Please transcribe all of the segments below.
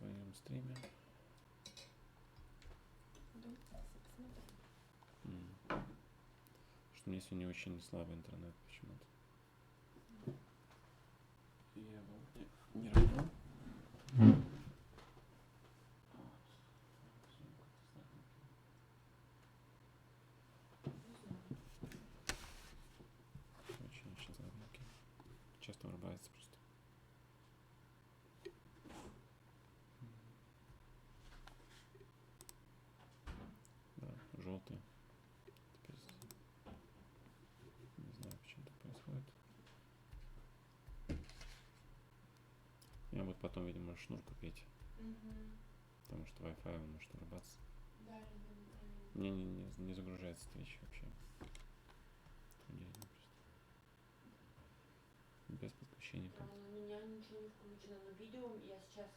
своем стриме. Что у меня сегодня очень слабый интернет почему-то. Я его не равно. Очень слабенький. Часто вырубается просто. Да, желтый. Теперь не знаю, почему так происходит. Я буду потом, видимо, шнур купить. Потому что Wi-Fi он может вырубаться. Да, Мне не загружается Twitch вообще. Без подключения. У меня ничего не включено, но видео я сейчас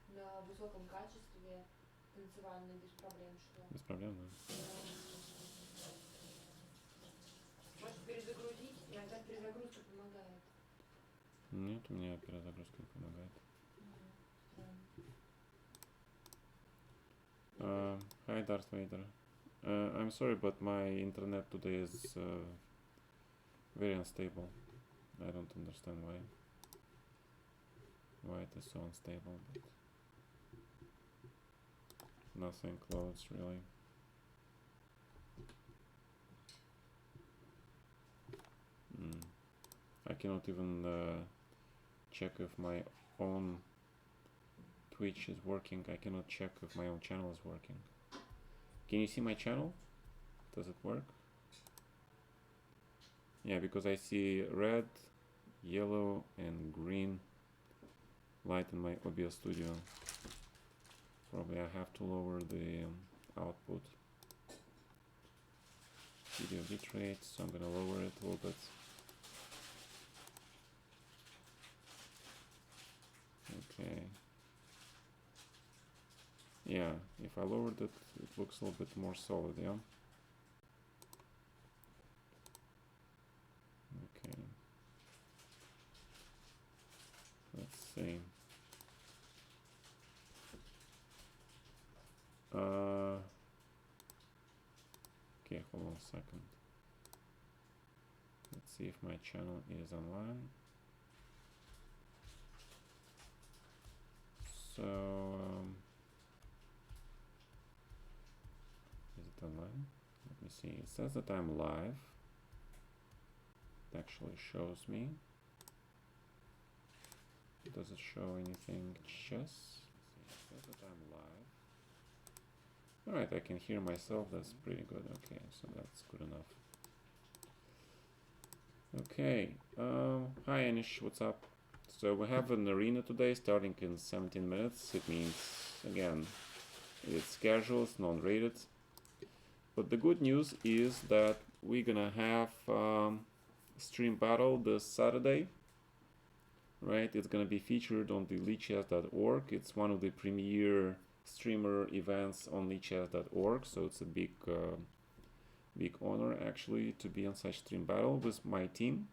на высоком качестве танцевальное без проблем шло. Без проблем, да? Может перезагрузить, иногда перезагрузка помогает. Нет, у меня перезагрузка не помогает. Hi Darth Vader. I'm sorry, but my internet today is very unstable. I don't understand why it is so unstable, but nothing close really. I cannot even check if my own Twitch is working. I cannot check if my own channel is working. Can you see my channel? Does it work? Yeah, because I see red, yellow, and green light in my OBS Studio. Probably I have to lower the output. Video bitrate, so I'm gonna lower it a little bit. Okay. Yeah, if I lowered it, it looks a little bit more solid, yeah? Okay. Let's see. Okay, hold on a second. Let's see if my channel is online. So, is it online? Let me see. It says that I'm live. It actually shows me. Does it show anything? Chess? It says that I'm live. Alright, I can hear myself. That's pretty good. Okay, so that's good enough. Okay. Hi, Anish. What's up? So we have an arena today starting in 17 minutes. It means, again, it's casual, it's non-rated. But the good news is that we're gonna have stream battle this Saturday. Right? It's gonna be featured on the leechess.org. It's one of the premier streamer events on leechess.org. So it's a big honor actually to be on such stream battle with my team,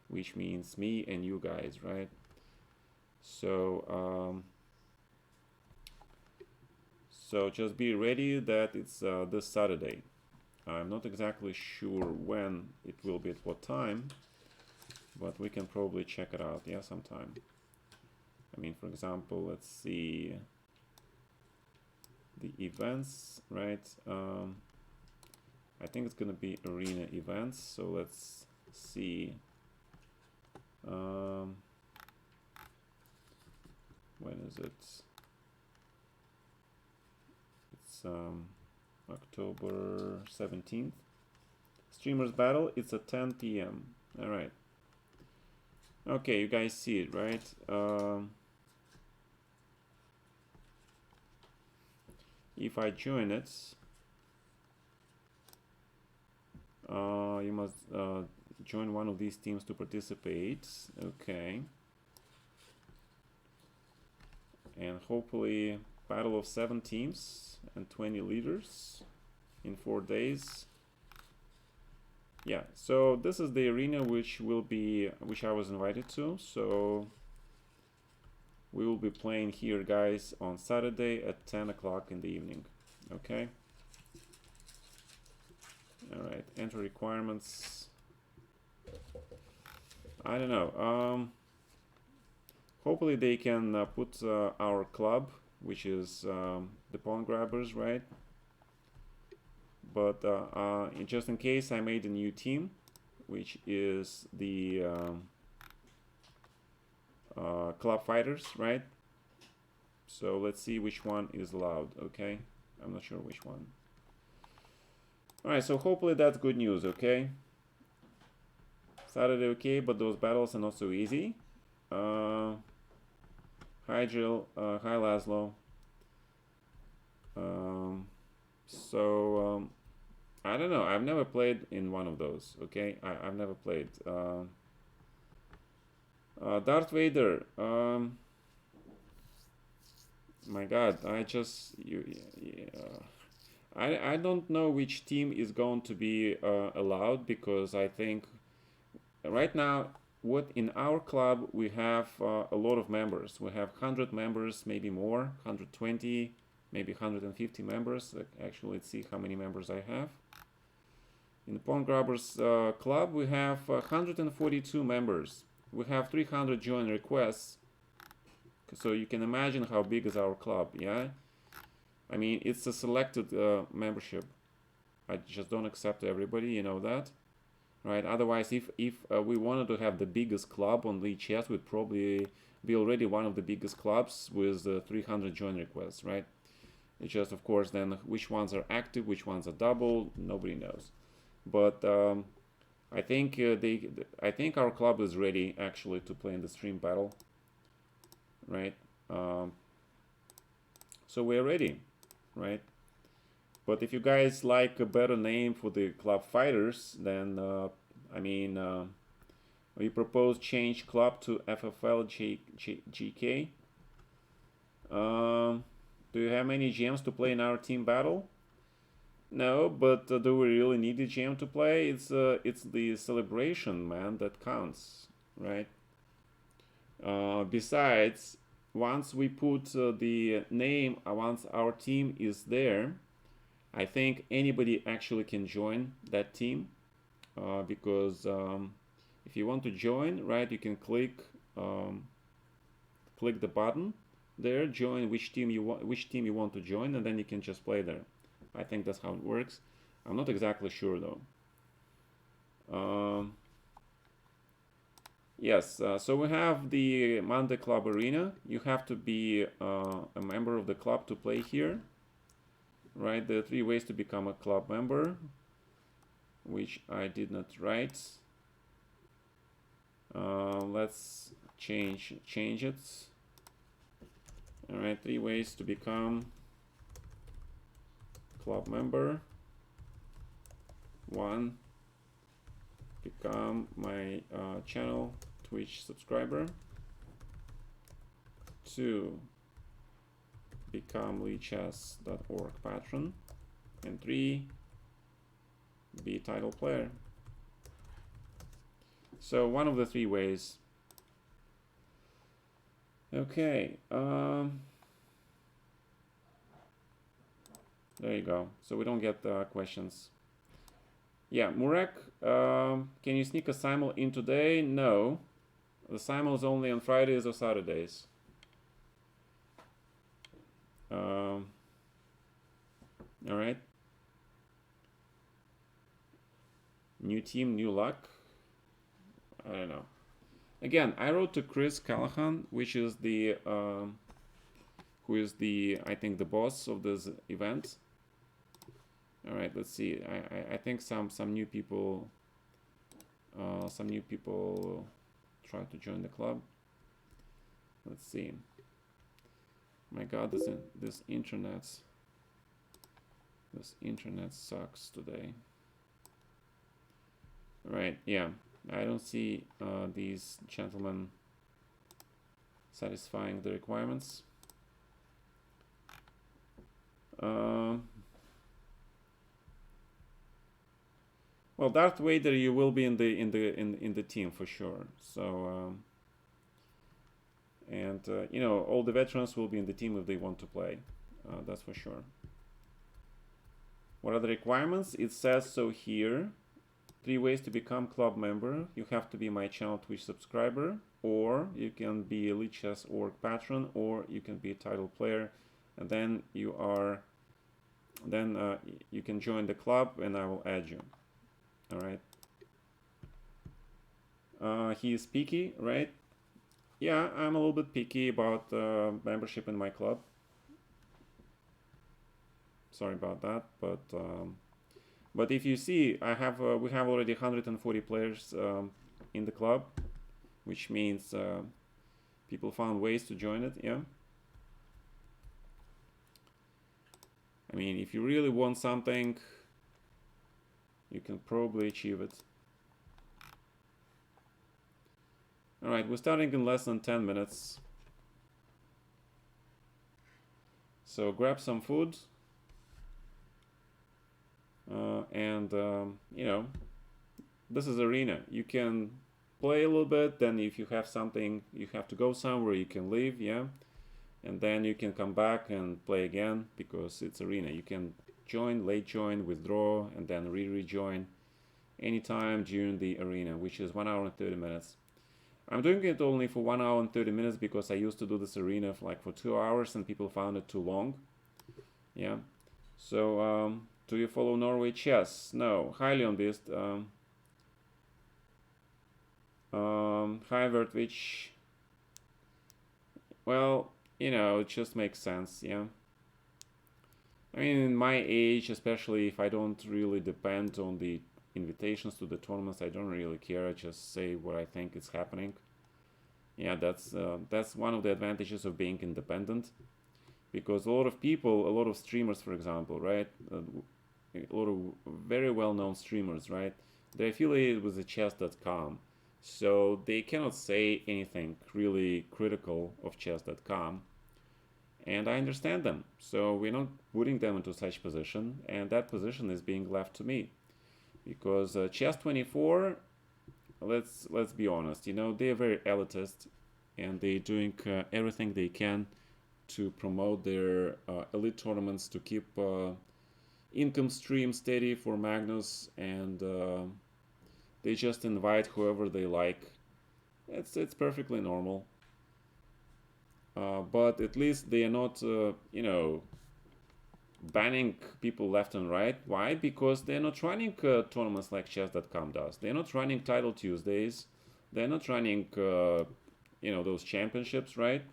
which means me and you guys, right? So so just be ready that it's this Saturday. I'm not exactly sure when it will be, at what time, but we can probably check it out, yeah, sometime. I mean, for example, let's see the events, right? I think it's gonna be arena events, so let's see. When is it? It's October 17th. Streamers battle, it's at 10 p.m. All right. Okay, you guys see it, right? If I join it, you must join one of these teams to participate. Okay. And hopefully battle of 7 teams and 20 leaders in 4 days. Yeah, so this is the arena which I was invited to. So We will be playing here, guys, on Saturday at 10 o'clock in the evening. Okay? Alright, entry requirements. I don't know. Hopefully they can put our club, which is the Pawn Grabbers, right? But just in case, I made a new team, which is the Club Fighters, right? So let's see which one is allowed, okay? I'm not sure which one. Alright, so hopefully that's good news, okay? Saturday, okay, but those battles are not so easy. Hi Jill, hi Laszlo. I don't know, I've never played in one of those, okay? I've never played. Darth Vader, my god, I don't know which team is going to be allowed, because I think right now what in our club we have a lot of members. We have 100 members, maybe more, 120, maybe 150 members. Actually, let's see how many members I have. In the Pawn Grabbers club we have 142 members. We have 300 join requests. So you can imagine how big is our club, yeah? I mean, it's a selected membership. I just don't accept everybody, you know that, right? Otherwise, if we wanted to have the biggest club on the chess, we'd probably be already one of the biggest clubs with 300 join requests, right? It's just, of course, then which ones are active, which ones are double, nobody knows. But I think I think our club is ready actually to play in the stream battle, right? So we're ready, right? But if you guys like a better name for the Club Fighters, then I mean, we propose change club to FFL GK. Do you have any gems to play in our team battle? No, but do we really need a gem to play? It's the celebration, man, that counts, right? Besides, once we put the name, once our team is there, I think anybody actually can join that team, because if you want to join, right, you can click the button there, join which team you want to join, and then you can just play there. I think that's how it works. I'm not exactly sure though. Yes, so we have the Monday Club Arena. You have to be a member of the club to play here, right? There are 3 ways to become a club member, which I did not write. Let's change it. All right, 3 ways to become club member. 1, become my channel Twitch subscriber. 2, become leechess.org patron. And 3, be title player. So one of the 3 ways. Okay, there you go. So we don't get questions. Yeah, Murek, can you sneak a simul in today? No, the simul is only on Fridays or Saturdays. All right. New team, new luck. I don't know. Again, I wrote to Chris Callahan, which is the who is the, I think, the boss of this event. All right, let's see. I think some new people try to join the club. Let's see. My God, this internet sucks today. All right, yeah, I don't see these gentlemen satisfying the requirements. Well, Darth Vader, you will be in the team for sure. So and and you know, all the veterans will be in the team if they want to play. That's for sure. What are the requirements? It says so here. 3 ways to become club member. You have to be my channel Twitch subscriber, or you can be a Elite Chess org patron, or you can be a title player, and then you can join the club and I will add you. All right. He is picky, right? Yeah, I'm a little bit picky about membership in my club. Sorry about that, but if you see, we have already 140 players in the club, which means people found ways to join it. Yeah. I mean, if you really want something, you can probably achieve it. All right, we're starting in less than 10 minutes. So grab some food. You know, this is arena. You can play a little bit, then if you have something, you have to go somewhere, you can leave, yeah? And then you can come back and play again, because it's arena. You can join, late join, withdraw, and then rejoin anytime during the arena, which is 1 hour and 30 minutes. I'm doing it only for 1 hour and 30 minutes because I used to do this arena for 2 hours and people found it too long. Yeah. So, do you follow Norway chess? No, highly on this. Hi, Vertvich. Well, you know, it just makes sense, yeah. I mean, in my age, especially if I don't really depend on the invitations to the tournaments, I don't really care. I just say what I think is happening. Yeah, that's one of the advantages of being independent, because a lot of people, a lot of streamers, for example, right? A lot of very well-known streamers, right? They're affiliated with the chess.com, so they cannot say anything really critical of chess.com. And I understand them, so we're not putting them into such position, and that position is being left to me, because Chess24, let's be honest, you know, they're very elitist, and they're doing everything they can to promote their elite tournaments, to keep income stream steady for Magnus, and they just invite whoever they like. It's perfectly normal. But at least they are not, you know, banning people left and right. Why? Because they're not running tournaments like chess.com does. They're not running Title Tuesdays. They're not running, you know, those championships, right?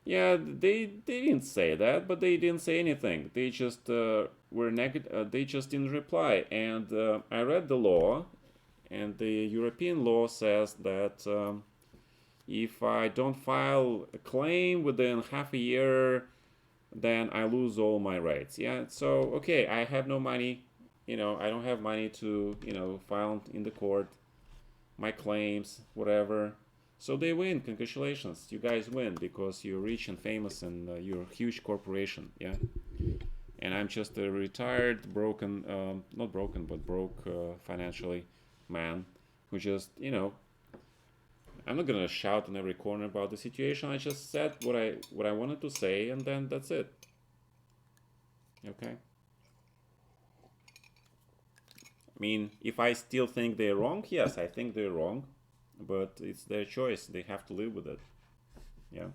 Yeah, they didn't say that, but they didn't say anything. They just were negative. They just didn't reply. And I read the law, and the European law says that if I don't file a claim within half a year, then I lose all my rights. Yeah, so okay, I have no money. You know, I don't have money to, you know, file in the court my claims, whatever. So they win. Congratulations, you guys win, because you're rich and famous and you're a huge corporation. Yeah. And I'm just a retired, broken, not broken, but broke financially man who just, you know, I'm not gonna shout in every corner about the situation. I just said what I wanted to say, and then that's it. Okay. I mean, if I still think they're wrong, yes, I think they're wrong, but it's their choice. They have to live with it. Yeah.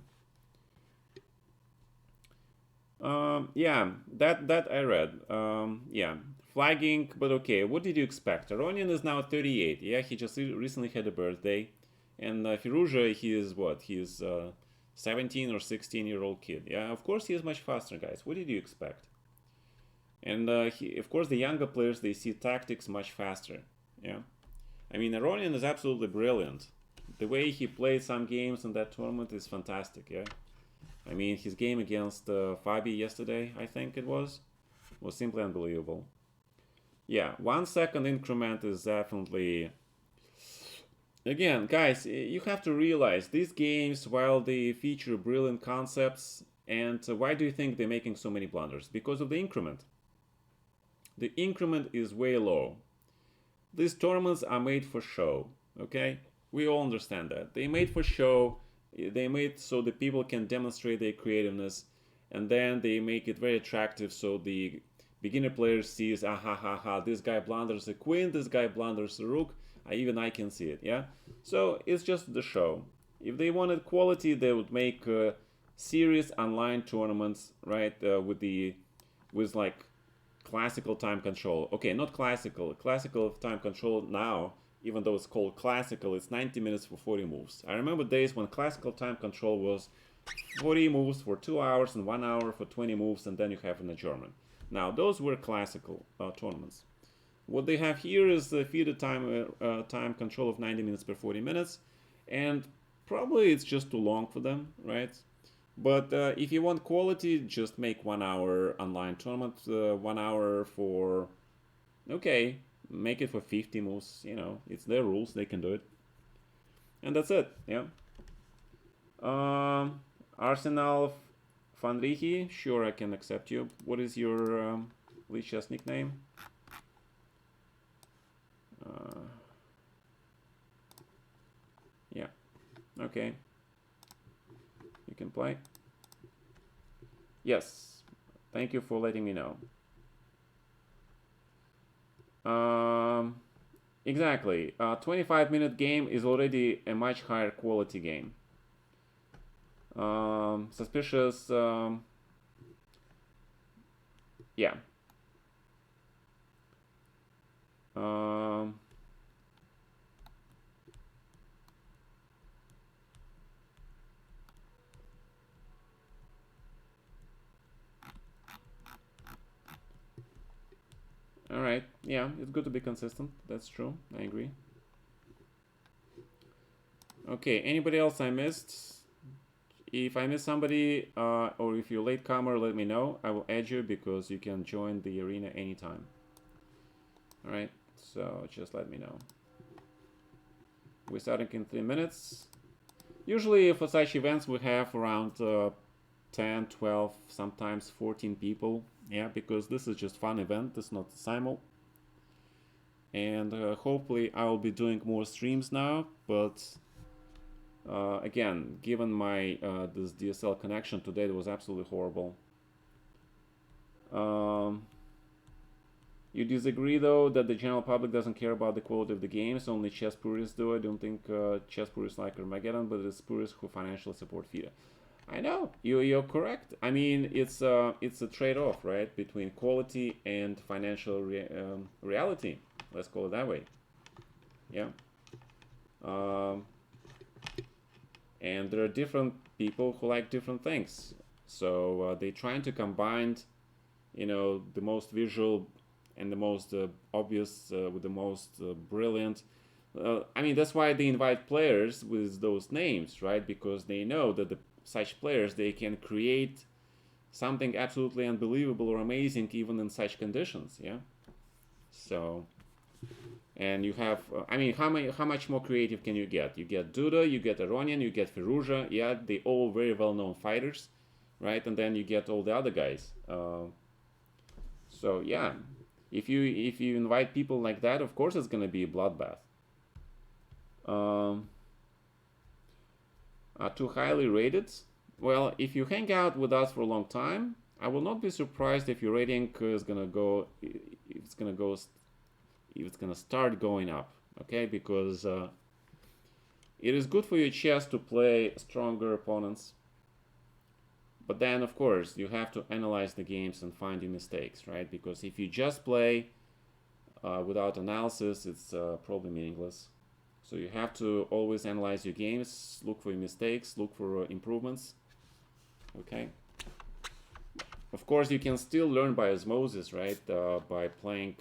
Yeah, that I read. Yeah, flagging, but okay. What did you expect? Aronian is now 38. Yeah, he just recently had a birthday, and Firouzja, he is what? He is 17 or 16-year-old kid. Yeah, of course he is much faster, guys. What did you expect? And of course, the younger players, they see tactics much faster. Yeah, I mean, Aronian is absolutely brilliant. The way he played some games in that tournament is fantastic. Yeah. I mean, his game against Fabi yesterday, I think it was simply unbelievable. Yeah, 1 second increment is definitely... Again, guys, you have to realize these games, while they feature brilliant concepts, and why do you think they're making so many blunders? Because of the increment. The increment is way low. these tournaments are made for show. Okay, we all understand that they made for show. They made so the people can demonstrate their creativeness, and then they make it very attractive so the beginner player sees, ah ha ha ha, this guy blunders a queen, this guy blunders a rook. Even I can see it. Yeah, so it's just the show. If they wanted quality, they would make serious online tournaments, right? With like classical time control. Okay, not classical. Classical time control now, even though it's called classical, it's 90 minutes for 40 moves. I remember days when classical time control was 40 moves for 2 hours and 1 hour for 20 moves, and then you have an adjournment. Now, those were classical tournaments. What they have here is the feeder time control of 90 minutes per 40 minutes, and probably it's just too long for them, right? But if you want quality, just make 1 hour online tournament, 1 hour for, okay, make it for 50 moves, you know, it's their rules, they can do it. And that's it, yeah. Arsenal Fanrihi, sure, I can accept you. What is your League Chess nickname? Yeah, okay. You can play. Yes, thank you for letting me know. Exactly. 25-minute game is already a much higher quality game. Suspicious. Yeah. All right. Yeah, it's good to be consistent. That's true. I agree. Okay. Anybody else I missed? If I miss somebody, or if you're latecomer, let me know. I will add you because you can join the arena anytime. All right. So just let me know. We're starting in 3 minutes. Usually for such events we have around 10, 12, sometimes 14 people. Yeah, because this is just fun event. It's not simul. And hopefully I will be doing more streams now. But again, given my this DSL connection today, it was absolutely horrible. You disagree though that the general public doesn't care about the quality of the games, only chess purists do. I don't think chess purists like Armageddon, but it's purists who financially support FIDE. I know, you're correct. I mean, it's a trade-off, right, between quality and financial reality. Let's call it that way. Yeah. And there are different people who like different things. So they're trying to combine, you know, the most visual and the most obvious with the most brilliant. I mean, that's why they invite players with those names, right? Because they know that such players, they can create something absolutely unbelievable or amazing even in such conditions, yeah? So, and you have, I mean, how much more creative can you get? You get Duda, you get Aronian, you get Firouzja, yeah, they all very well-known fighters, right? And then you get all the other guys. So yeah, if you invite people like that, of course it's gonna be a bloodbath. Too highly rated. Well, if you hang out with us for a long time, I will not be surprised if your rating is gonna go. If it's gonna start going up. Okay, because it is good for your chess to play stronger opponents. But then, of course, you have to analyze the games and find your mistakes, right? Because if you just play without analysis, it's probably meaningless. So you have to always analyze your games, look for your mistakes, look for improvements. Okay. Of course, you can still learn by osmosis, right? By playing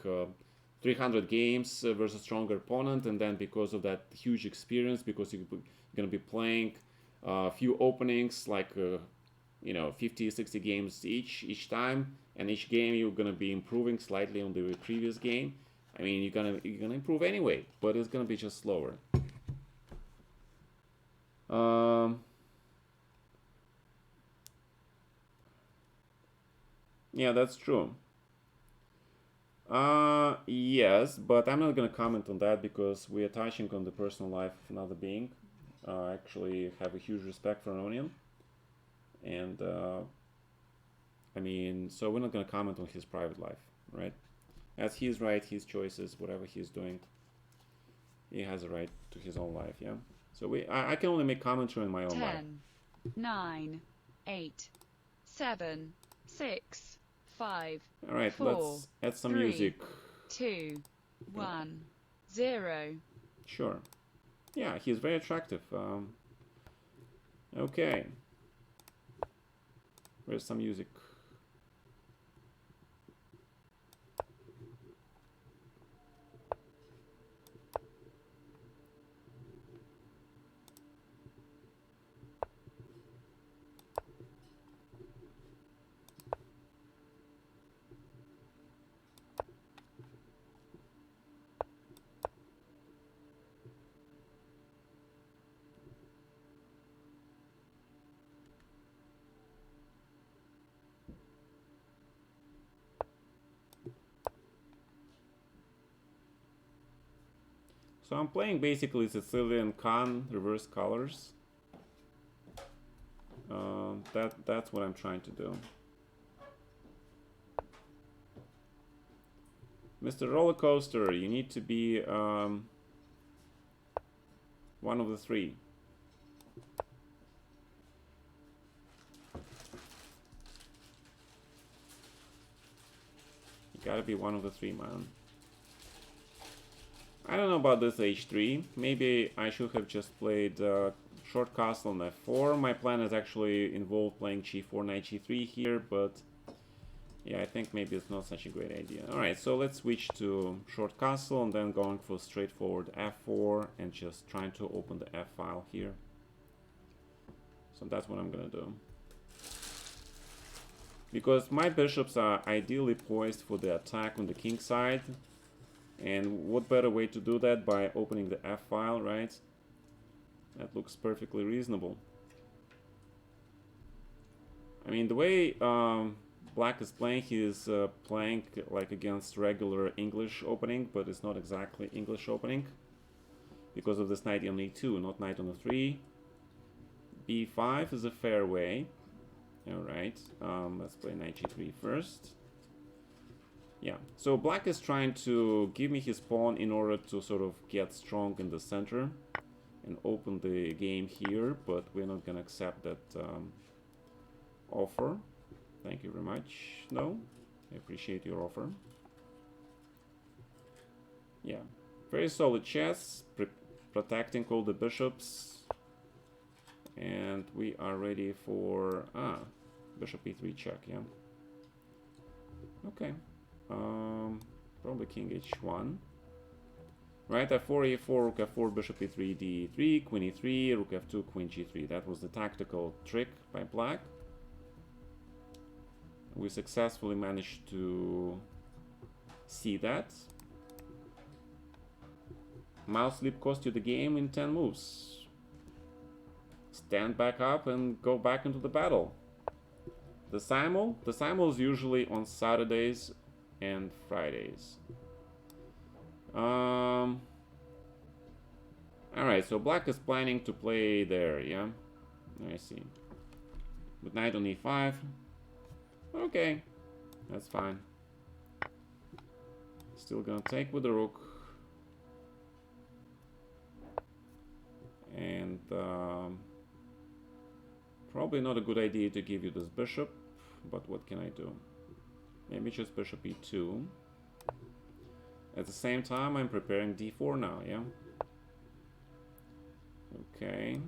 300 games versus stronger opponent, and then because of that huge experience, because you're going to be playing a few openings, like 50, 60 games each time, and each game you're gonna be improving slightly on the previous game. I mean, you're gonna improve anyway, but it's gonna be just slower. Yeah, that's true. Yes, but I'm not gonna comment on that because we are touching on the personal life of another being. I actually have a huge respect for Onion, and I mean, so we're not gonna comment on his private life, right? That's his right, his choices, whatever he's doing. He has a right to his own life, yeah? So I can only make commentary on my own life. 10, 9, 8, 7, 6, 5, Alright, 4, let's add some 3, music. 2, 1, 0. Sure. Yeah, he's very attractive. Okay. Where's some music? So I'm playing basically Sicilian Khan reverse colors. That's what I'm trying to do. Mr. Roller Coaster, you need to be one of the three. You gotta be one of the three, man. I don't know about this h3. Maybe I should have just played short castle on f4. My plan is actually involved playing g4, knight g3 here, but yeah, I think maybe it's not such a great idea. Alright, so let's switch to short castle and then going for straightforward f4 and just trying to open the f file here. So that's what I'm gonna do. Because my bishops are ideally poised for the attack on the king side. And what better way to do that by opening the f file, right? That looks perfectly reasonable. I mean, the way Black is playing, he is playing like against regular English opening, but it's not exactly English opening because of this knight on e2, not knight on e3. b5 is a fair way. Alright, let's play knight g3 first. Yeah, so Black is trying to give me his pawn in order to sort of get strong in the center and open the game here, but we're not gonna accept that offer. Thank you very much. No, I appreciate your offer. Yeah, very solid chess, protecting all the bishops, and we are ready for bishop e3 check. Yeah. Okay. Probably king h1. Right, f4, e4, rook f4, bishop e3, d3, queen e3, rook f2, queen g3. That was the tactical trick by Black. We successfully managed to see that. Mouse slip cost you the game in 10 moves. Stand back up and go back into the battle. The simul is usually on Saturdays and Fridays. Alright, so Black is planning to play there, yeah? I see. With knight on e5. Okay, that's fine. Still gonna take with the rook. And probably not a good idea to give you this bishop, but what can I do? Maybe just bishop e2. At the same time, I'm preparing d4 now, yeah? Okay.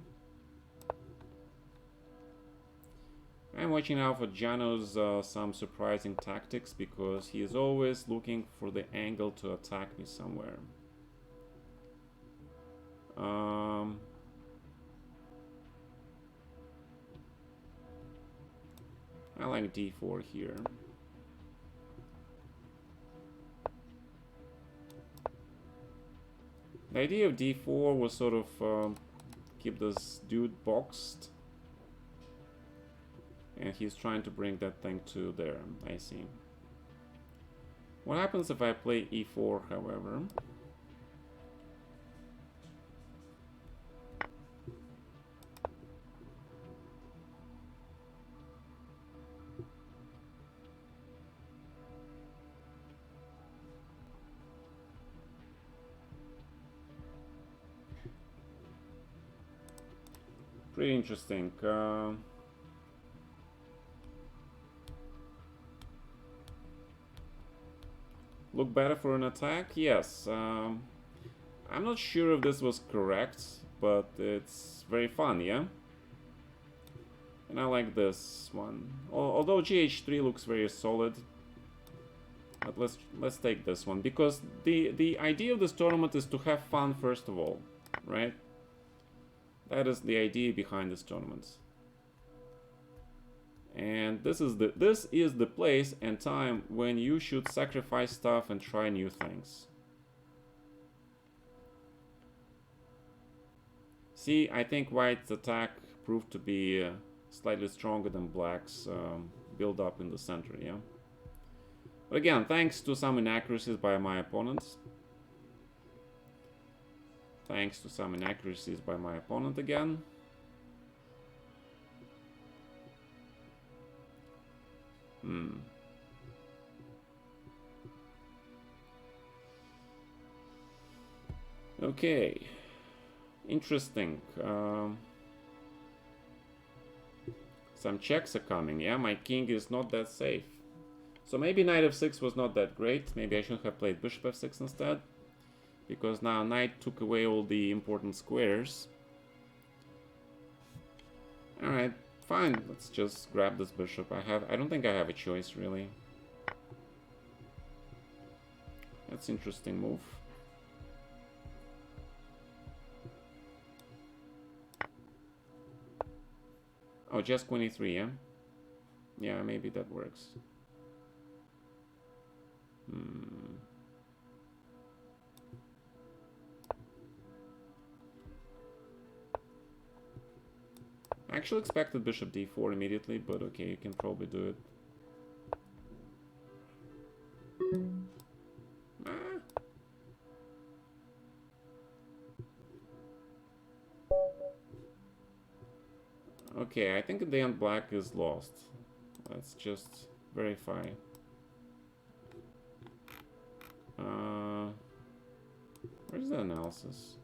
I'm watching out for Jano's some surprising tactics because he is always looking for the angle to attack me somewhere. I like d4 here. The idea of d4 was sort of keep this dude boxed. And he's trying to bring that thing to there, I see. What happens if I play e4, however? Pretty interesting. Look better for an attack? Yes. I'm not sure if this was correct, but it's very fun, yeah? And I like this one. Although GH3 looks very solid. But let's take this one, because the idea of this tournament is to have fun first of all, right? That is the idea behind this tournament. And this is the place and time when you should sacrifice stuff and try new things. See, I think White's attack proved to be slightly stronger than Black's build up in the center, yeah? But again, thanks to some inaccuracies by my opponents. Thanks to some inaccuracies by my opponent again. Okay. Interesting. Some checks are coming. Yeah, my king is not that safe. So maybe knight f6 was not that great. Maybe I should have played bishop f6 instead. Because now knight took away all the important squares. Alright, fine. Let's just grab this bishop. I don't think I have a choice, really. That's an interesting move. Oh, just queen e3, yeah? Yeah, maybe that works. I actually expected bishop d4 immediately, but okay, you can probably do it. Okay, I think at the end black is lost. Let's just verify. Where's the analysis?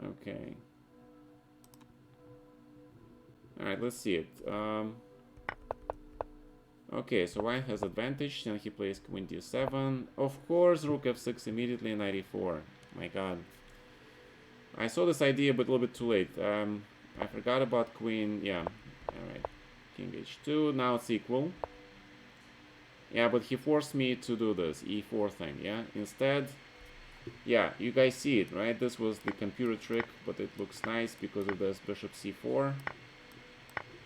Okay. Alright, let's see it. Okay, so white has advantage, then he plays queen d7. Of course, rook f6 immediately, knight e4. My god. I saw this idea, but a little bit too late. I forgot about queen, yeah. Alright, king h2, now it's equal. Yeah, but he forced me to do this e4 thing, yeah? Instead, yeah, you guys see it, right? This was the computer trick, but it looks nice because of this bishop c4.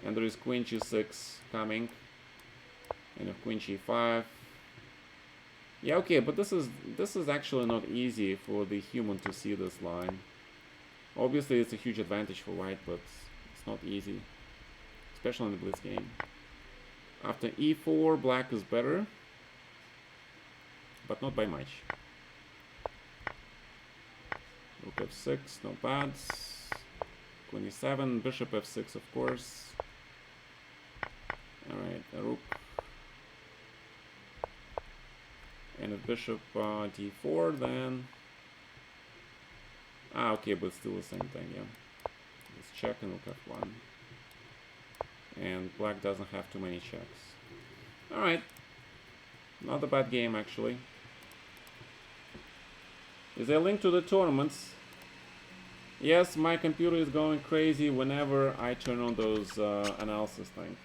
And there is queen g6 coming. And if queen g5. Yeah, okay, but this is actually not easy for the human to see this line. Obviously, it's a huge advantage for white, but it's not easy. Especially in the blitz game. After e4, black is better. But not by much. Rook f6, not bad. Queen e7, bishop f6, of course. Alright, a rook. And if bishop d4, then... Ah, okay, but still the same thing, yeah. Let's check and rook f1. And black doesn't have too many checks. Alright. Not a bad game, actually. Is there a link to the tournaments? Yes, my computer is going crazy whenever I turn on those analysis things.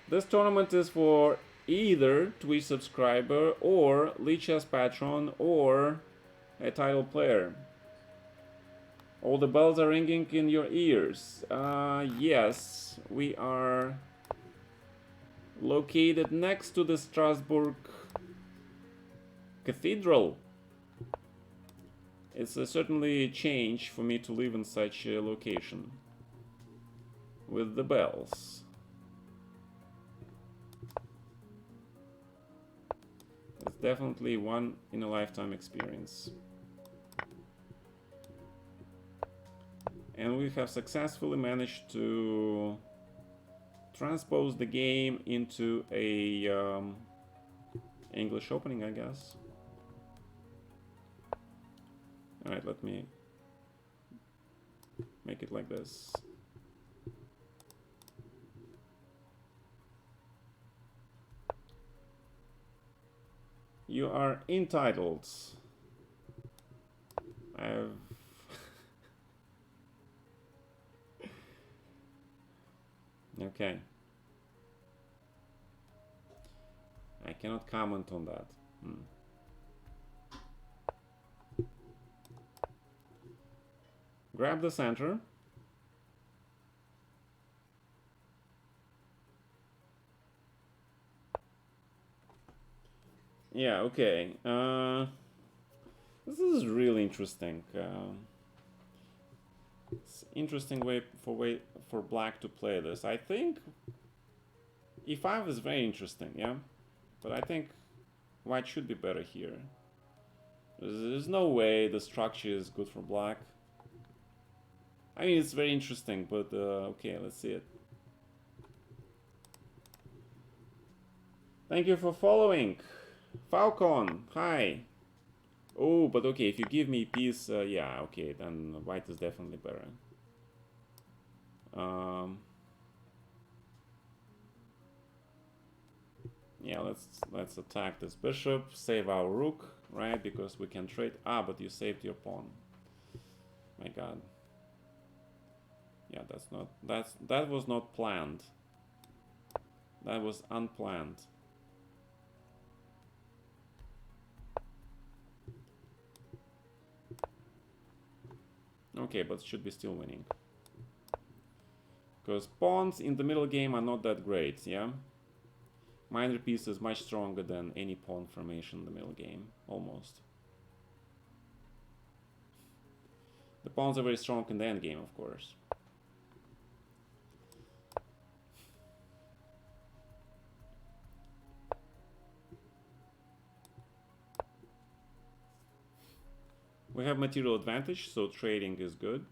This tournament is for either Twitch subscriber or Lichess patron or a title player. All the bells are ringing in your ears. Yes, we are located next to the Strasbourg Cathedral. It's certainly a change for me to live in such a location with the bells. definitely one in a lifetime experience. And we have successfully managed to transpose the game into a English opening, I guess. Alright, let me make it like this. You are entitled. I've okay. I cannot comment on that. Grab the center. Yeah, okay. This is really interesting. It's interesting way for black to play this. I think e5 is very interesting, yeah, but I think white should be better here. There's no way the structure is good for black. I mean, it's very interesting, but okay, let's see it. Thank you for following. Falcon, hi. Oh, but okay, if you give me piece, yeah, okay, then white is definitely better. Yeah, let's attack this bishop, save our rook, right? Because we can trade. Ah, but you saved your pawn. My God. Yeah, that was not planned. That was unplanned. Okay, but should be still winning. Because pawns in the middle game are not that great, yeah? Minor piece is much stronger than any pawn formation in the middle game, almost. The pawns are very strong in the end game, of course. We have material advantage, so trading is good.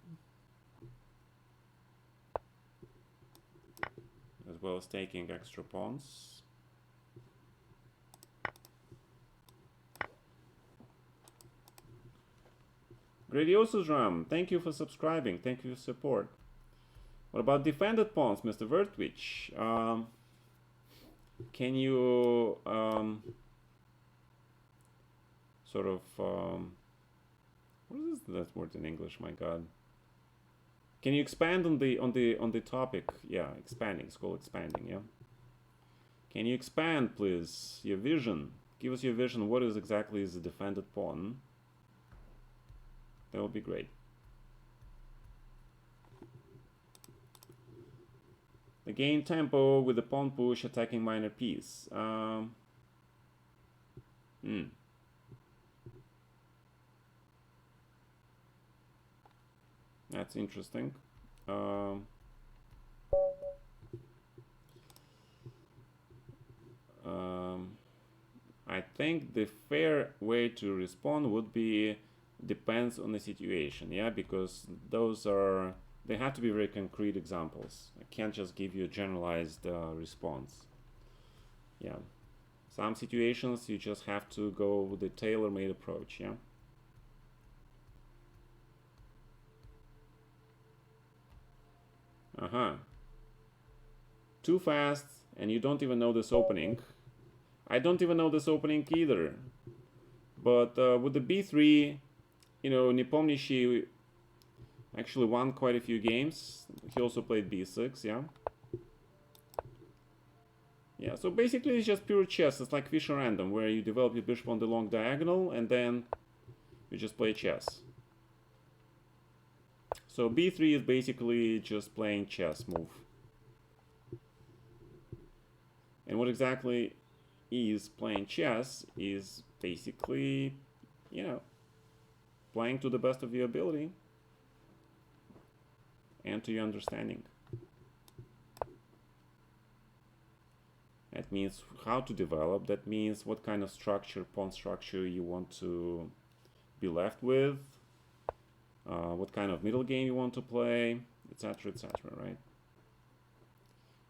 As well as taking extra pawns. Gradioso Drum, thank you for subscribing, thank you for support. What about defended pawns, Mr. Vertwich? Can you sort of what is that word in English? My God. Can you expand on the topic? Yeah, expanding. It's called expanding. Yeah. Can you expand, please? Your vision. Give us your vision. What is exactly is a defended pawn? That would be great. The gain tempo with the pawn push attacking minor piece. That's interesting. I think the fair way to respond would be depends on the situation, yeah, because those are, they have to be very concrete examples. I can't just give you a generalized response. Yeah, some situations you just have to go with the tailor-made approach, yeah. Too fast, and you don't even know this opening. I don't even know this opening either. But with the b3, you know, Nepomniachtchi actually won quite a few games. He also played b6, yeah. Yeah, so basically it's just pure chess. It's like Fischer random, where you develop your bishop on the long diagonal and then you just play chess. So b3 is basically just playing chess move. And what exactly is playing chess is basically, you know, playing to the best of your ability and to your understanding. That means how to develop. That means what kind of structure, pawn structure you want to be left with. What kind of middle game you want to play, etc., etc., right?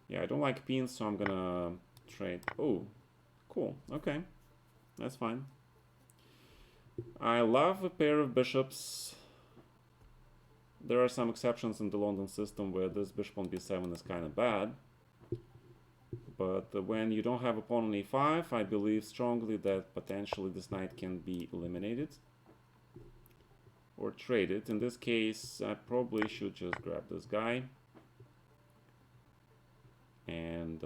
Yeah, I don't like pins, so I'm gonna trade. Oh, cool. Okay, that's fine. I love a pair of bishops. There are some exceptions in the London system where this bishop on b7 is kind of bad. But when you don't have a pawn on e5, I believe strongly that potentially this knight can be eliminated or traded. In this case, I probably should just grab this guy. And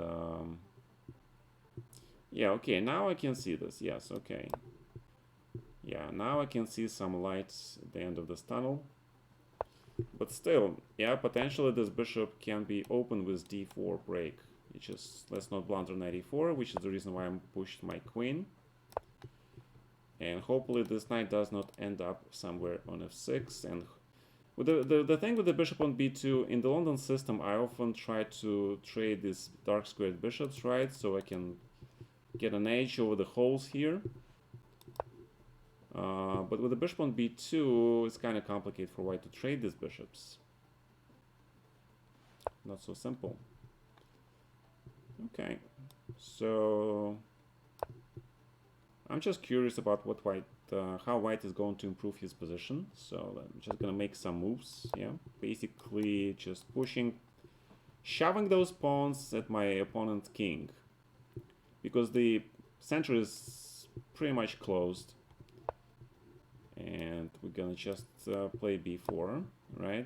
yeah, okay, now I can see this. Yes, okay. Yeah, now I can see some lights at the end of this tunnel. But still, yeah, potentially this bishop can be open with d4 break. It's just, let's not blunder knight e4, which is the reason why I pushed my queen. And hopefully this knight does not end up somewhere on f6. And with the thing with the bishop on b2, in the London system, I often try to trade these dark squared bishops, right? So I can get an edge over the holes here. But with the bishop on b2, it's kind of complicated for white to trade these bishops. Not so simple. Okay, so I'm just curious about what white, how white is going to improve his position. So I'm just gonna make some moves. Yeah, basically just pushing, shoving those pawns at my opponent's king, because the center is pretty much closed. And we're gonna just play b4, right?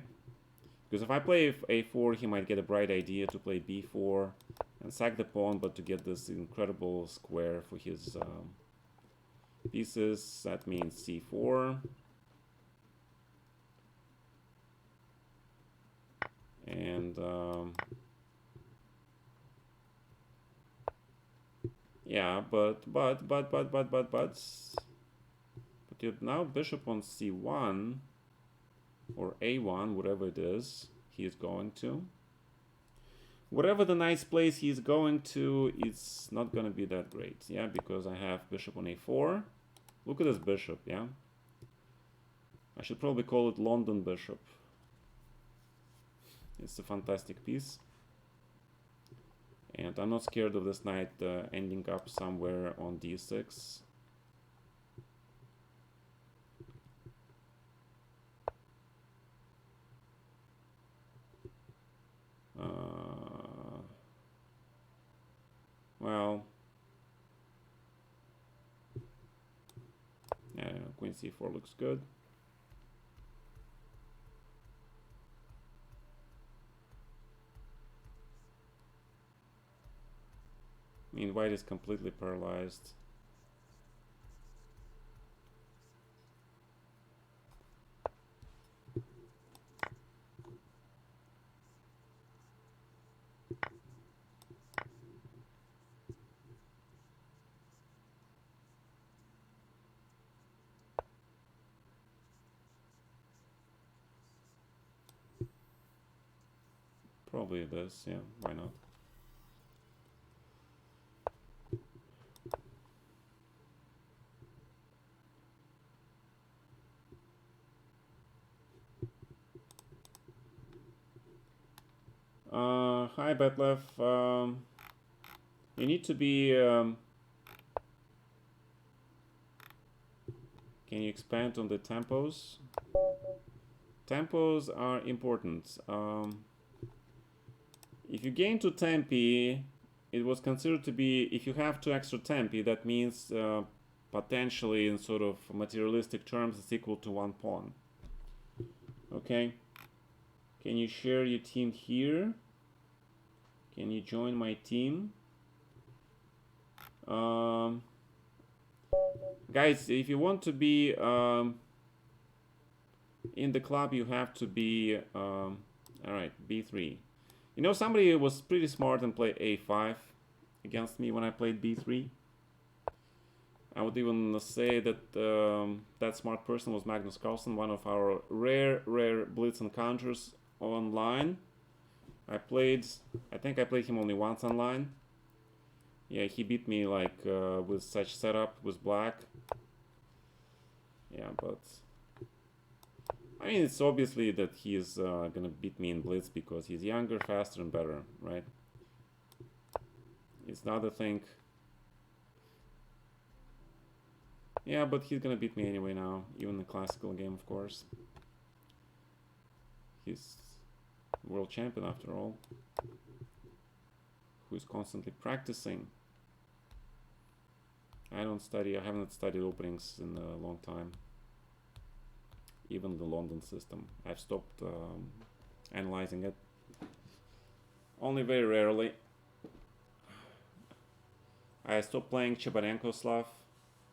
Because if I play a4, he might get a bright idea to play b4 and sack the pawn, but to get this incredible square for his pieces. That means c4. And yeah, but now bishop on c1 or a1, whatever it is he is going to. Whatever the knight's place he is going to, it's not going to be that great, yeah, because I have bishop on a4. Look at this bishop, yeah. I should probably call it London bishop. It's a fantastic piece. And I'm not scared of this knight ending up somewhere on d6. Well, yeah, queen c4 looks good. I mean, white is completely paralyzed. Probably this, yeah, why not? Hi Betlev, you need to be, can you expand on the tempos? Tempos are important. If you gain 2 tempi, it was considered to be, if you have 2 extra tempi, that means potentially in sort of materialistic terms it's equal to 1 pawn. Okay, can you share your team here? Can you join my team? Guys, if you want to be in the club, you have to be all right, b3. You know, somebody was pretty smart and played a5 against me when I played b3. I would even say that that smart person was Magnus Carlsen, one of our rare blitz encounters online. I think I played him only once online. Yeah, he beat me like with such setup with black. Yeah, but I mean, it's obviously that he's gonna beat me in blitz because he's younger, faster, and better, right? It's not a thing. Yeah, but he's gonna beat me anyway now, even in the classical game, of course. He's world champion after all, who's constantly practicing. I haven't studied openings in a long time. Even the London system. I've stopped analyzing it. Only very rarely. I stopped playing Chebarenko Slav.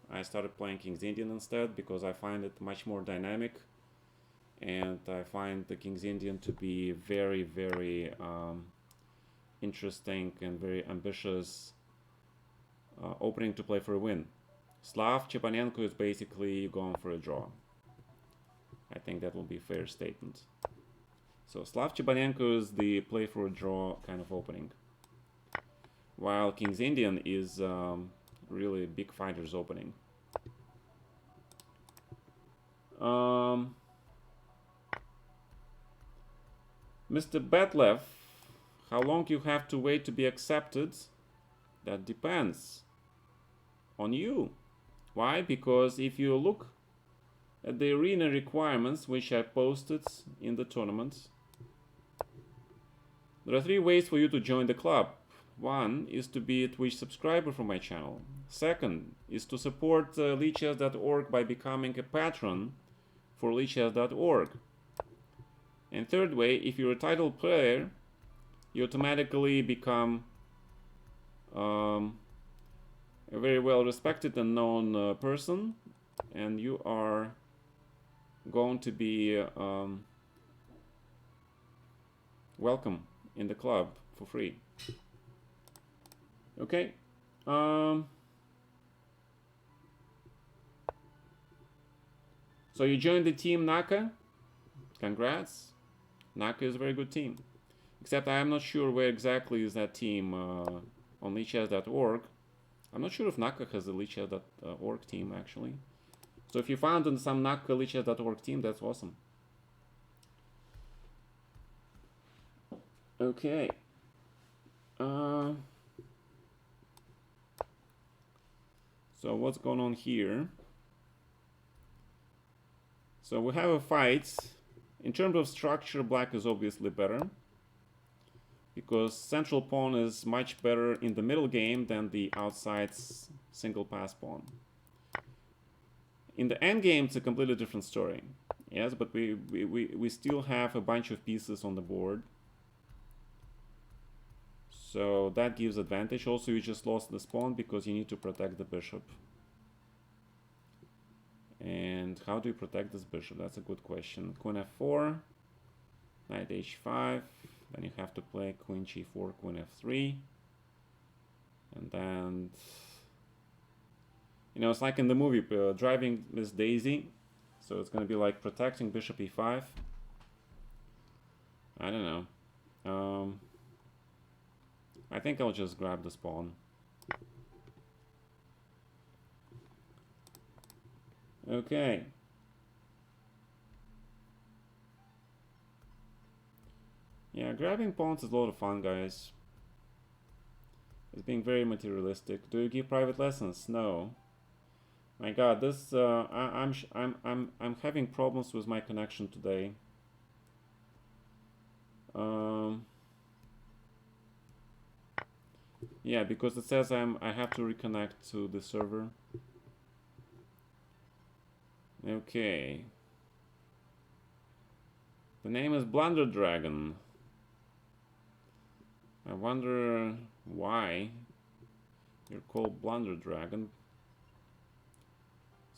I started playing King's Indian instead because I find it much more dynamic. And I find the King's Indian to be very, very interesting and very ambitious opening to play for a win. Slav Chepanenko is basically going for a draw. I think that will be a fair statement. So Slav Chepanenko is the play for a draw kind of opening, while King's Indian is really big fighters opening. Mr. Betlev, how long you have to wait to be accepted? That depends on you. Why? Because if you look at the arena requirements which I posted in the tournament, there are 3 ways for you to join the club. One is to be a Twitch subscriber for my channel. Second is to support leechess.org by becoming a patron for leechess.org. And third way, if you're a title player, you automatically become a very well respected and known person, and you are going to be welcome in the club for free. Okay. So you joined the team Naka. Congrats. Naka is a very good team. Except I am not sure where exactly is that team on leechess.org. I'm not sure if Naka has a leechess.org team actually. So if you found on some Naka leechess.org team, that's awesome. Okay. So what's going on here? So we have a fight. In terms of structure, black is obviously better, because central pawn is much better in the middle game than the outside single pass pawn. In the end game, it's a completely different story. Yes, but we still have a bunch of pieces on the board. So that gives advantage. Also, you just lost the pawn because you need to protect the bishop. And how do you protect this bishop? That's a good question. Queen f4, knight h5, then you have to play queen g4, queen f3, and then, you know, it's like in the movie Driving Miss Daisy, so it's going to be like protecting bishop e5. I don't know. I think I'll just grab this pawn. Okay. Yeah, grabbing pawns is a lot of fun, guys. It's being very materialistic. Do you give private lessons? No. My God, this I'm having problems with my connection today. Yeah, because it says I have to reconnect to the server. Okay. The name is Blunder Dragon. I wonder why you're called Blunder Dragon.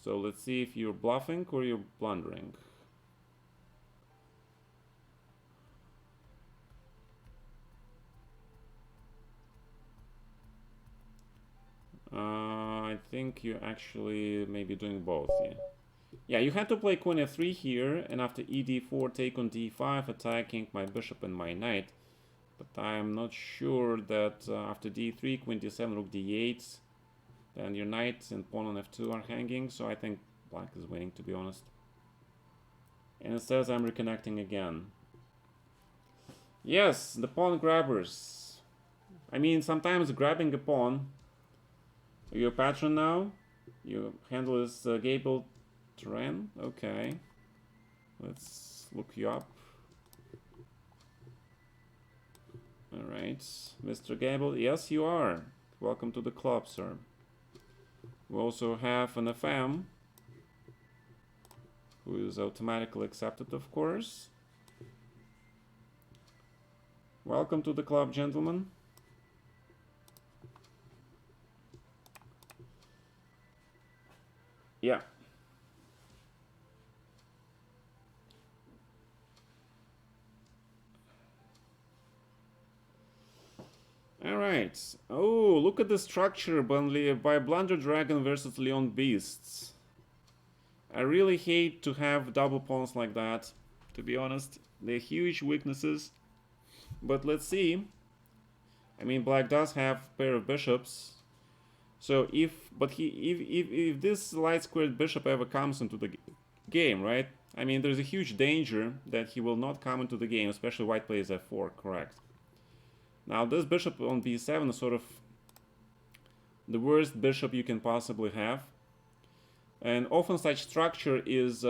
So let's see if you're bluffing or you're blundering. I think you're actually maybe doing both. Yeah. Yeah, you had to play queen f3 here, and after e d4 take on d5, attacking my bishop and my knight. But I'm not sure that after d3, queen d7, rook d8, then your knight and pawn on f2 are hanging, so I think black is winning, to be honest. And it says I'm reconnecting again. Yes, the pawn grabbers. I mean, sometimes grabbing a pawn. You're a patron now? You handle this Gable terrain? Okay. Let's look you up. Alright, Mr. Gable. Yes, you are. Welcome to the club, sir. We also have an FM, who is automatically accepted, of course. Welcome to the club, gentlemen. Yeah. Alright. Oh, look at the structure by Blunder Dragon versus Leon Beasts. I really hate to have double pawns like that, to be honest. They're huge weaknesses. But let's see. I mean, black does have a pair of bishops. So if this light squared bishop ever comes into the game, right? I mean, there's a huge danger that he will not come into the game, especially white plays f4, correct. Now, this bishop on b7 is sort of the worst bishop you can possibly have. And often such structure is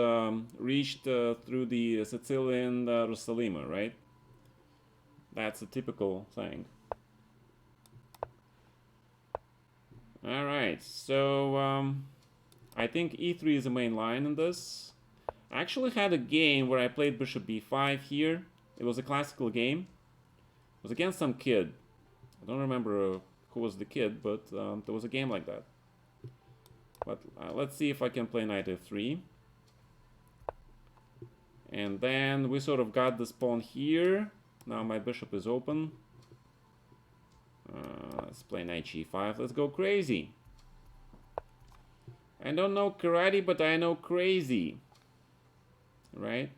reached through the Sicilian Rossalima, right? That's a typical thing. Alright, so I think e3 is the main line in this. I actually had a game where I played bishop b5 here. It was a classical game. It was against some kid. I don't remember who was the kid, but there was a game like that. But let's see if I can play knight f3. And then we sort of got this pawn here. Now my bishop is open. Let's play knight g5. Let's go crazy. I don't know karate, but I know crazy. Right?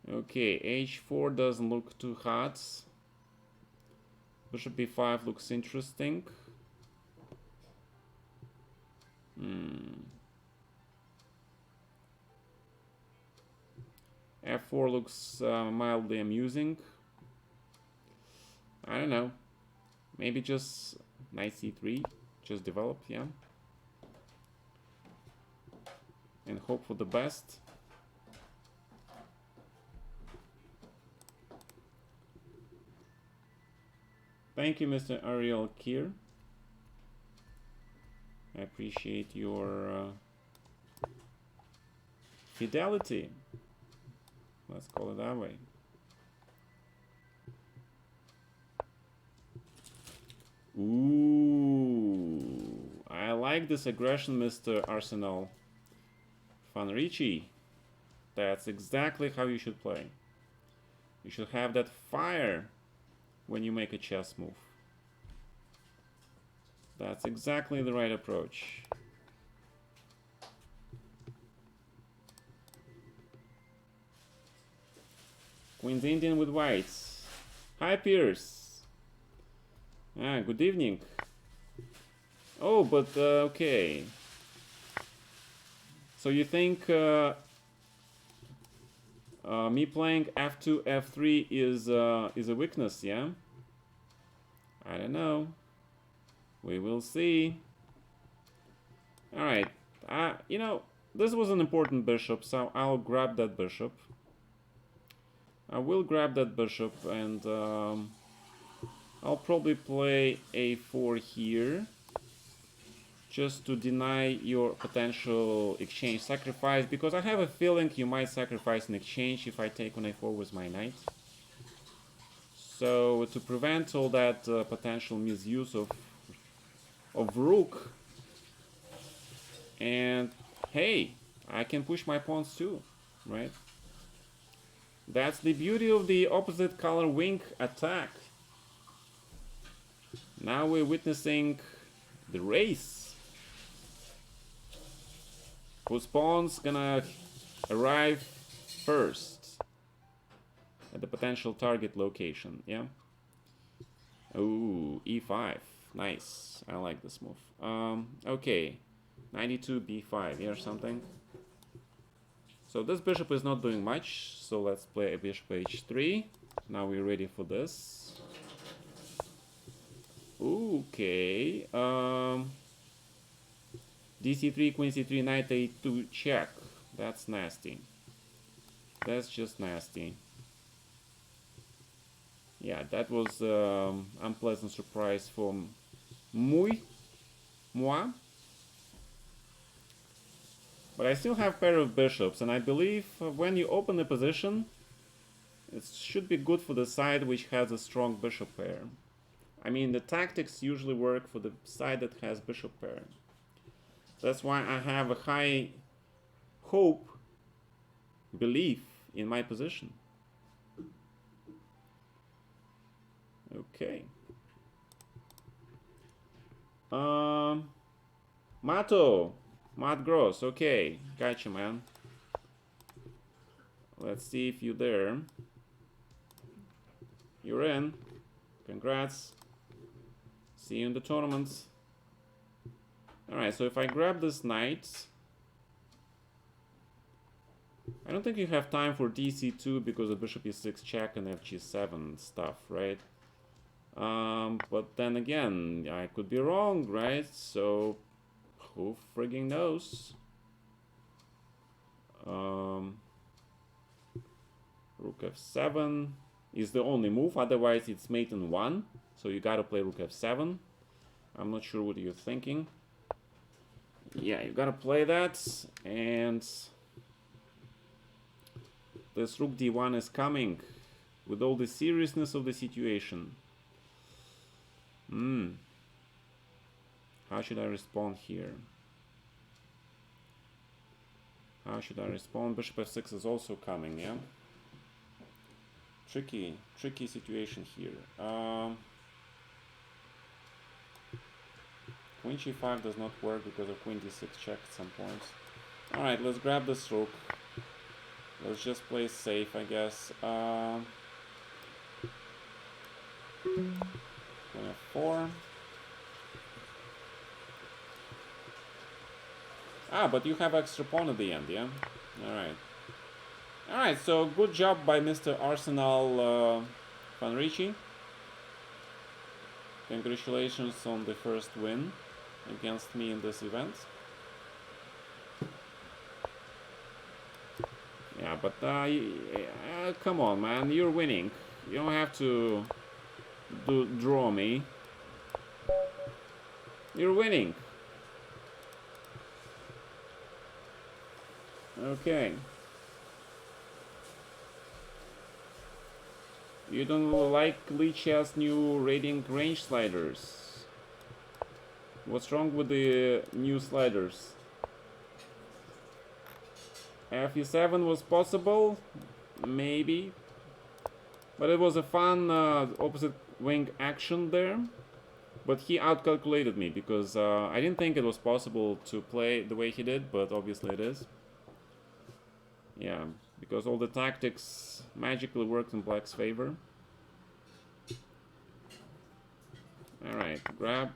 Okay, h4 doesn't look too hot. Bishop b5 looks interesting. f4 looks mildly amusing. I don't know. Maybe just knight c3. Just develop, yeah. And hope for the best. Thank you, Mr. Ariel Kier. I appreciate your fidelity. Let's call it that way. Ooh, I like this aggression, Mr. Arsenal Fanrici. That's exactly how you should play. You should have that fire when you make a chess move. That's exactly the right approach. Queen's Indian with whites. Hi, Pierce. Good evening. Oh, but okay. So you think me playing f2, f3 is a weakness, yeah? I don't know. We will see. All right. You know, this was an important bishop, so I'll grab that bishop. I will grab that bishop, and I'll probably play a4 here, just to deny your potential exchange sacrifice, because I have a feeling you might sacrifice an exchange if I take on a4 with my knight. So to prevent all that potential misuse of rook, and hey, I can push my pawns too, right? That's the beauty of the opposite color wing attack. Now we're witnessing the race. Whose pawn's gonna arrive first? at the potential target location. Yeah. Ooh, e5. Nice. I like this move. Okay. 92 b5 or something. So this bishop is not doing much. So let's play a bishop h3. Now we're ready for this. Okay. dc3, queen c3, knight a2 check. That's nasty. That's just nasty. Yeah, that was unpleasant surprise from moi. But I still have pair of bishops, and I believe when you open a position, it should be good for the side which has a strong bishop pair. I mean, the tactics usually work for the side that has bishop pair. That's why I have a high hope, belief in my position. Okay. Matt Gross. Okay, gotcha, man. Let's see if you're there. You're in. Congrats. See you in the tournaments. Alright, so if I grab this knight, I don't think you have time for dc2 because of bishop e6 check and fg7 stuff, right? But then again, I could be wrong, right? So, who frigging knows? Rook f7 is the only move, otherwise it's mate in 1. So you gotta play rook f7. I'm not sure what you're thinking. Yeah, you gotta play that, and this rook d1 is coming with all the seriousness of the situation. How should I respond here? How should I respond? Bishop f6 is also coming, yeah? Tricky situation here. Queen g5 does not work because of queen d6 check at some point. Alright, let's grab this rook. Let's just play safe, I guess. Queen f4. Ah, but you have extra pawn at the end, yeah? Alright. Alright, so good job by Mr. Arsenal Van Ricci. Congratulations on the first win against me in this event. Yeah, but come on, man, you're winning. You don't have to draw me. You're winning. Okay. You don't like Lichess new rating range sliders? What's wrong with the new sliders? Fe7 was possible, maybe, but it was a fun opposite wing action there. But he outcalculated me because I didn't think it was possible to play the way he did, but obviously it is. Yeah, because all the tactics magically worked in black's favor. Alright, grab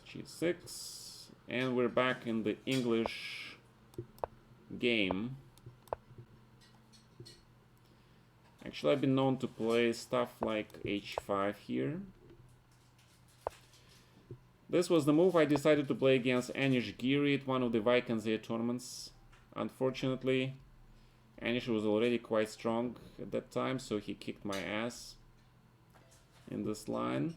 g6, and we're back in the English game. Actually, I've been known to play stuff like h5 here. This was the move I decided to play against Anish Giri at one of the Vaikanzia tournaments. Unfortunately, Anish was already quite strong at that time, so he kicked my ass in this line.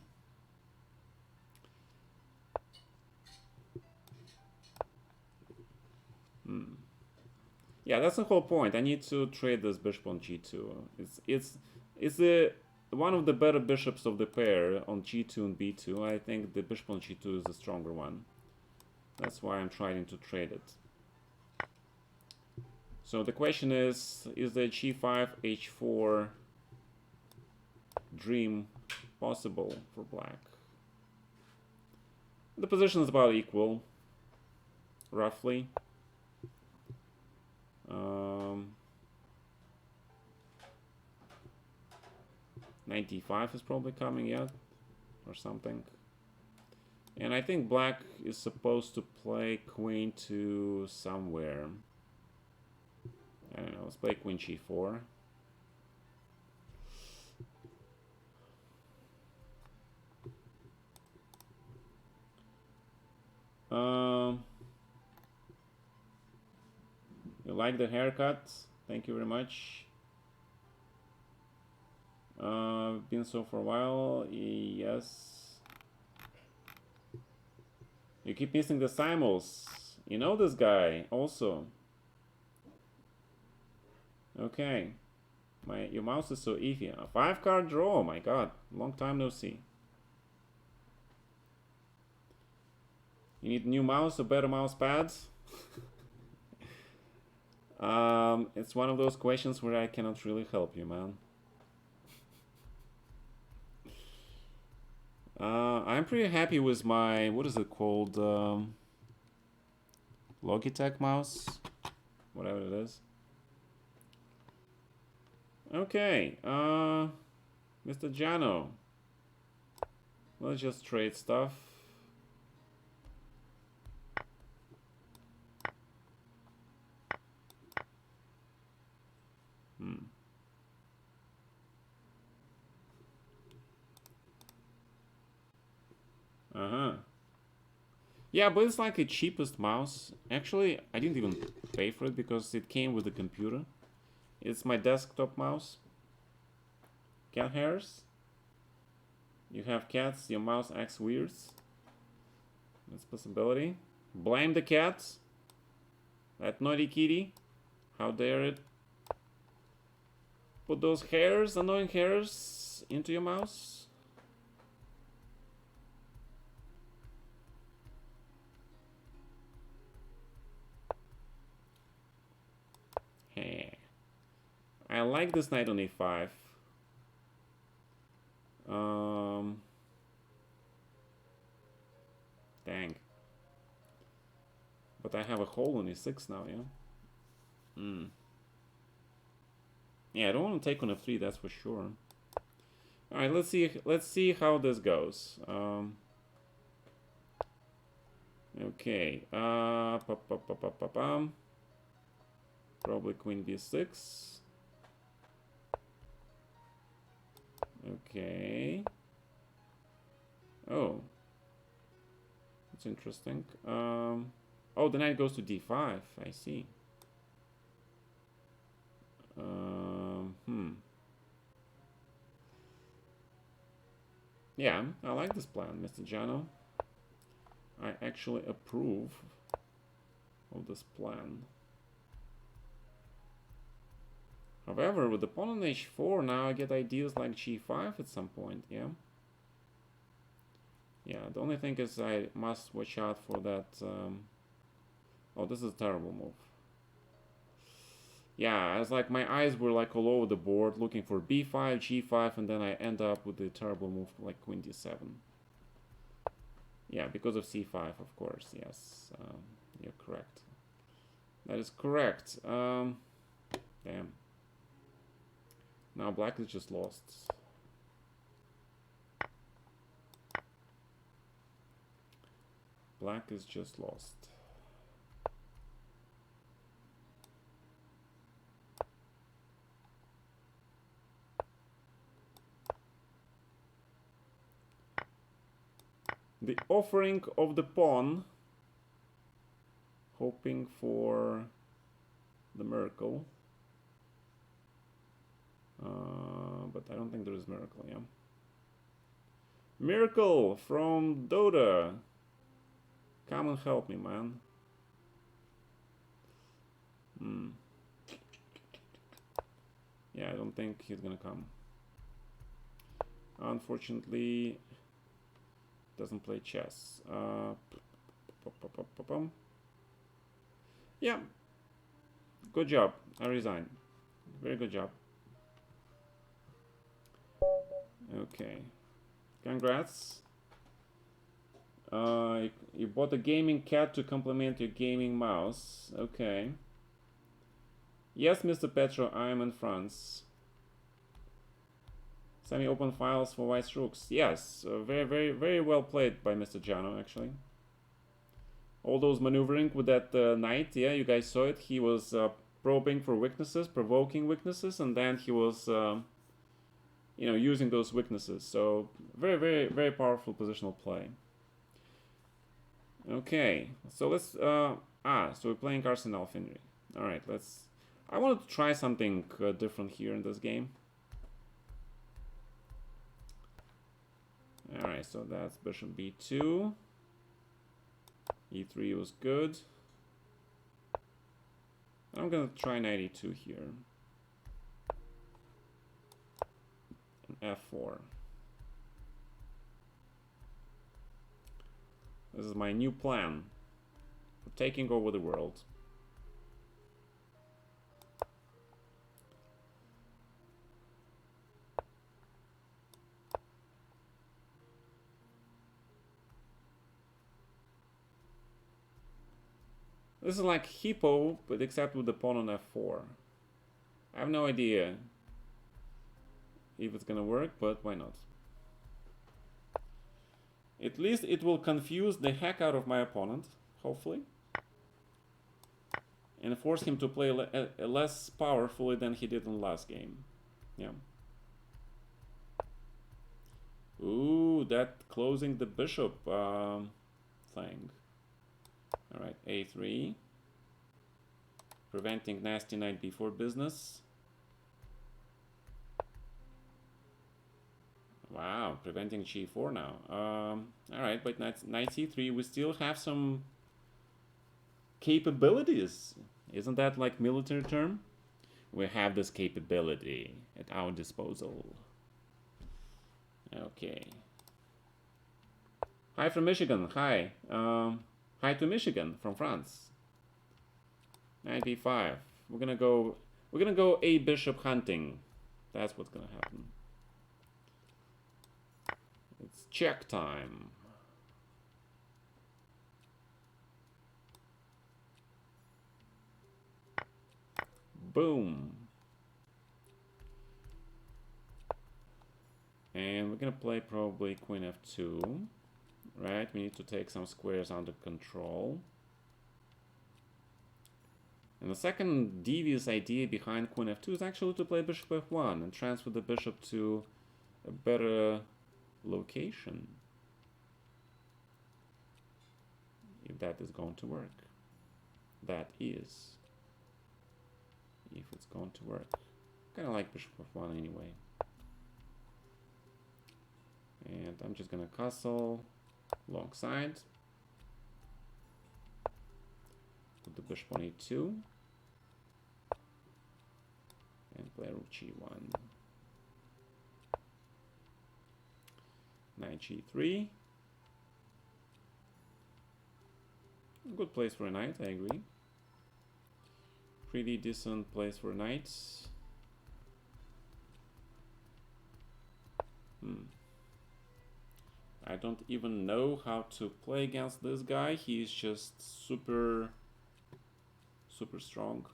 Yeah, that's the whole point. I need to trade this bishop on g2. It's one of the better bishops of the pair on g2 and b2. I think the bishop on g2 is the stronger one. That's why I'm trying to trade it. So the question is the g5 h4 dream possible for black? The position is about equal, roughly. Knight d5 is probably coming yet, or something. And I think black is supposed to play queen to somewhere. I don't know, let's play queen g4. You like the haircut? Thank you very much. Been so for a while. Yes. You keep missing the simul's. You know this guy also. Okay. Your mouse is so iffy. A 5-card draw. Oh my god. Long time no see. You need new mouse or better mouse pads? It's one of those questions where I cannot really help you, man. I'm pretty happy with my, what is it called? Logitech mouse? Whatever it is. Okay, Mr. Jano. Let's just trade stuff. Yeah, but it's like the cheapest mouse. Actually, I didn't even pay for it because it came with the computer. It's my desktop mouse. Cat hairs. You have cats, your mouse acts weird. That's a possibility. Blame the cats. That naughty kitty. How dare it. Put those hairs, annoying hairs, into your mouse. Hey. I like this knight on a5. Dang. But I have a hole on e6 now, yeah? Yeah, I don't want to take on f3, that's for sure. Alright, let's see how this goes. Okay. Probably queen b6. Okay. Oh. That's interesting. Oh, the knight goes to d5. I see. Yeah, I like this plan, Mr. Jano. I actually approve of this plan. However, with the pawn on h4, now I get ideas like g5 at some point, yeah? Yeah, the only thing is I must watch out for that... Oh, this is a terrible move. Yeah, it's like my eyes were like all over the board looking for b5, g5, and then I end up with the terrible move like queen d7. Yeah, because of c5, of course, yes. You're correct. That is correct. Damn. Now black is just lost. Black is just lost. The offering of the pawn, hoping for the miracle. But I don't think there is miracle, yeah. Miracle from Dota. Come and help me, man. Yeah, I don't think he's gonna come. Unfortunately, doesn't play chess. Yeah. Good job. I resign. Very good job. Okay. Congrats. You bought a gaming cat to complement your gaming mouse. Okay. Yes, Mr. Petro, I am in France. Semi-open files for white rooks. Yes, very well played by Mr. Jano, actually. All those maneuvering with that knight, yeah, you guys saw it. He was probing for weaknesses, provoking weaknesses, and then he was, you know, using those weaknesses. So very powerful positional play. Okay, so let's, so we're playing Arsenal Finry. All right, let's, I wanted to try something different here in this game. All right, so that's bishop b2. e3 was good. I'm gonna try knight e2 here. And f4. This is my new plan for taking over the world. This is like Hippo, but except with the pawn on f4. I have no idea if it's gonna work, but why not? At least it will confuse the heck out of my opponent, hopefully. And force him to play less powerfully than he did in the last game. Yeah. Ooh, that closing the bishop thing. Alright, a3. Preventing nasty knight b4 business. Wow, preventing g4 now. Alright, but knight c3, we still have some capabilities. Isn't that like military term? We have this capability at our disposal. Okay. Hi from Michigan. Hi. Hi to Michigan from France. 95. We're gonna go a bishop hunting. That's what's gonna happen. It's check time. Boom. And we're gonna play probably queen f2. Right, we need to take some squares under control. And the second devious idea behind queen f2 is actually to play bishop f1 and transfer the bishop to a better location. If that is going to work. That is. If it's going to work. Kind of like bishop f1 anyway. And I'm just gonna castle alongside. Put the bishop on e2. And play rook g1. Knight g3. Good place for a knight, I agree. Pretty decent place for a knight. I don't even know how to play against this guy. He's just super strong.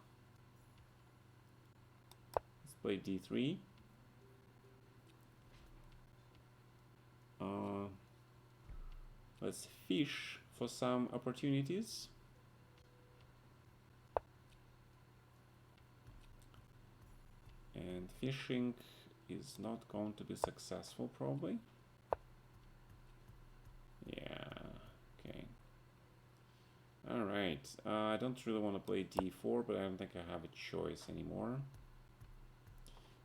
Let's play d3. Let's fish for some opportunities. And fishing is not going to be successful, probably. Yeah, okay. Alright, I don't really want to play d4, but I don't think I have a choice anymore.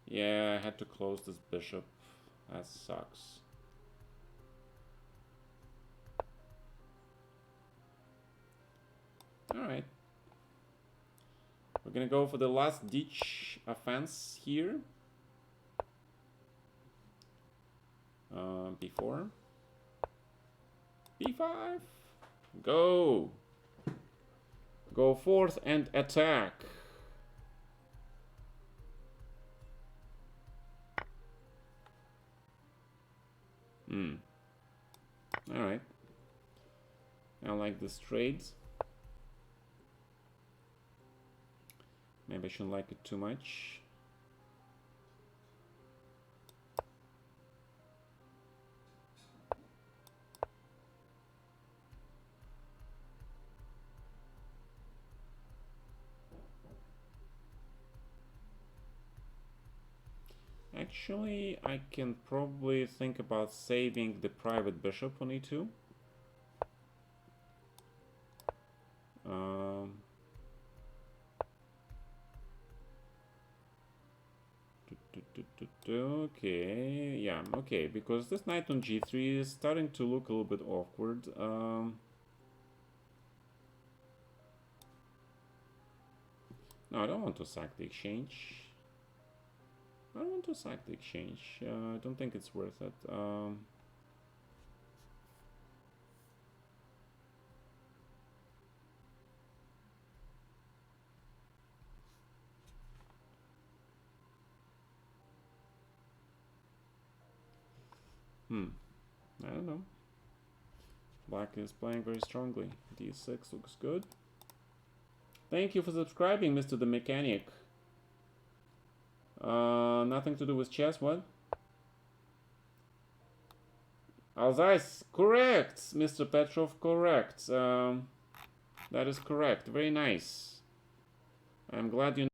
Yeah, I had to close this bishop. That sucks. Alright. We're gonna go for the last ditch offense here. B4. B5. Go. Go forth and attack. Alright. I like this trade. Maybe I shouldn't like it too much. Actually, I can probably think about saving the private bishop on e2. Okay, yeah, okay, because this knight on g3 is starting to look a little bit awkward. No, I don't want to sack the exchange. I don't want to sack the exchange. I don't think it's worth it. I don't know. Black is playing very strongly. d6 looks good. Thank you for subscribing, Mr. the Mechanic. Nothing to do with chess, what? Alzais, correct, Mr. Petrov, correct. That is correct. Very nice. I'm glad you